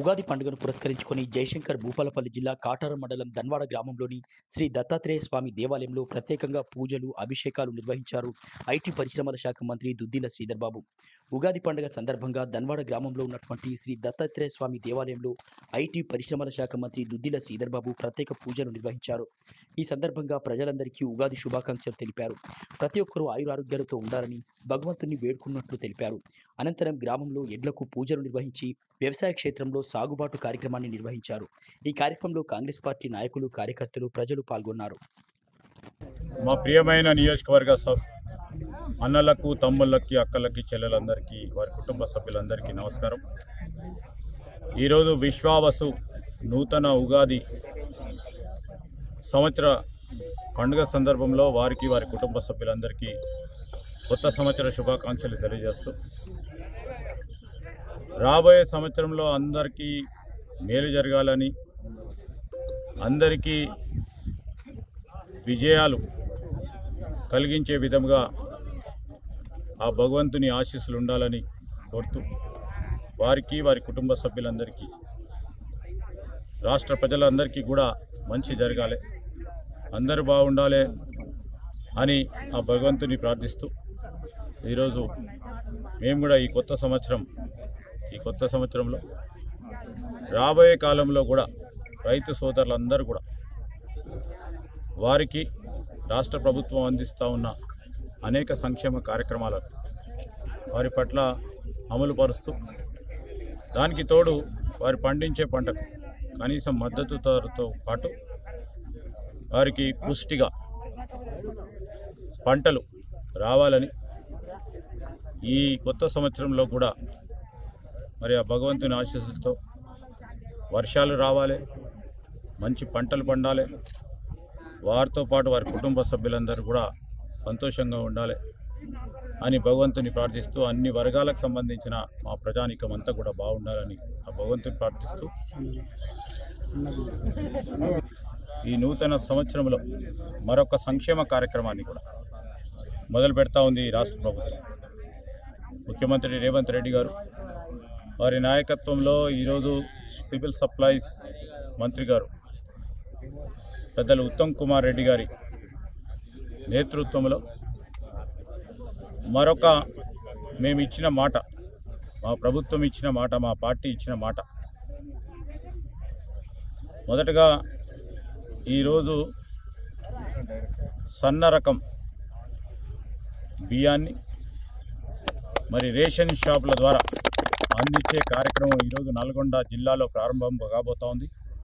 ఉగాది పండుగను పురస్కరించుకొని జయశంకర్ భూపాలపల్లి జిల్లా కాటారం మండలం ధన్వాడ గ్రామంలోని శ్రీ దత్తాత్రేయ స్వామి దేవాలయంలో ప్రత్యేకంగా పూజలు అభిషేకాలు నిర్వహించారు ఐటీ పరిశ్రమల శాఖ మంత్రి దుద్దిల శ్రీధర్ బాబు. ఉగాది పండుగ సందర్భంగా ధన్వాడ గ్రామంలో ఉన్నటువంటి శ్రీ దత్తాత్రేయ స్వామి దేవాలయంలో ఐటీ పరిశ్రమల శాఖ మంత్రి దుద్దిల శ్రీధర్ బాబు ప్రత్యేక పూజలు నిర్వహించారు. ఈ సందర్భంగా ప్రజలందరికీ ఉగాది శుభాకాంక్షలు తెలిపారు. ప్రతి ఒక్కరూ ఆయురారోగ్యాలతో ఉండాలని భగవంతుని వేడుకున్నట్లు తెలిపారు. అనంతరం గ్రామంలో ఎడ్లకు పూజలు నిర్వహించి వ్యవసాయ క్షేత్రంలో సాగుబాటు కార్యక్రమాన్ని నిర్వహించారు. ఈ కార్యక్రమంలో కాంగ్రెస్ పార్టీ నాయకులు, కార్యకర్తలు, ప్రజలు పాల్గొన్నారు. మా ప్రియమైన నియోజకవర్గ అన్నలకు, తమ్ముళ్ళకి, అక్కలకి, చెల్లెలందరికీ, వారి కుటుంబ సభ్యులందరికీ నమస్కారం. ఈరోజు విశ్వావసు నూతన ఉగాది సంవత్సర పండుగ సందర్భంలో వారికి, వారి కుటుంబ సభ్యులందరికీ కొత్త సంవత్సర శుభాకాంక్షలు తెలియజేస్తూ, రాబోయే సంవత్సరంలో అందరికీ మేలు జరగాలని, అందరికీ విజయాలు కలిగించే విధంగా ఆ భగవంతుని ఆశీస్సులు ఉండాలని కోరుతూ, వారికి, వారి కుటుంబ సభ్యులందరికీ, రాష్ట్ర ప్రజలందరికీ కూడా మంచి జరగాలి, అందరూ బాగుండాలి అని ఆ భగవంతుని ప్రార్థిస్తూ, ఈరోజు మేము కూడా ఈ కొత్త సంవత్సరంలో రాబోయే కాలంలో కూడా రైతు సోదరులందరూ కూడా వారికి రాష్ట్ర ప్రభుత్వం అందిస్తూ ఉన్న అనేక సంక్షేమ కార్యక్రమాలను వారి పట్ల అమలు పరుస్తూ, దానికి తోడు వారు పండించే పంటకు కనీసం మద్దతు ధరతో పాటు వారికి పుష్టిగా పంటలు రావాలని, ఈ కొత్త సంవత్సరంలో కూడా మరి ఆ భగవంతుని ఆశీస్సులతో వర్షాలు రావాలి, మంచి పంటలు పండాలి, వారితో పాటు వారి కుటుంబ సభ్యులందరూ కూడా సంతోషంగా ఉండాలి అని భగవంతుని ప్రార్థిస్తూ, అన్ని వర్గాలకు సంబంధించిన మా ప్రజానీకం అంతా కూడా బాగుండాలని ఆ భగవంతుని ప్రార్థిస్తూ, ఈ నూతన సంవత్సరంలో మరొక సంక్షేమ కార్యక్రమాన్ని కూడా మొదలు పెడతా ఉంది ఈ రాష్ట్ర ప్రభుత్వం. ముఖ్యమంత్రి రేవంత్ రెడ్డి గారు వారి నాయకత్వంలో ఈరోజు సివిల్ సప్లైస్ మంత్రి గారు పెద్దలు ఉత్తమ్ కుమార్ రెడ్డి గారి నేతృత్వంలో మరొక మేము ఇచ్చిన మాట, మా ప్రభుత్వం ఇచ్చిన మాట, మా పార్టీ ఇచ్చిన మాట, మొదటగా ఈరోజు సన్న రకం బియ్యాన్ని మరి రేషన్ షాపుల ద్వారా అందించే కార్యక్రమం ఈరోజు నల్గొండ జిల్లాలో ప్రారంభం కాబోతోంది.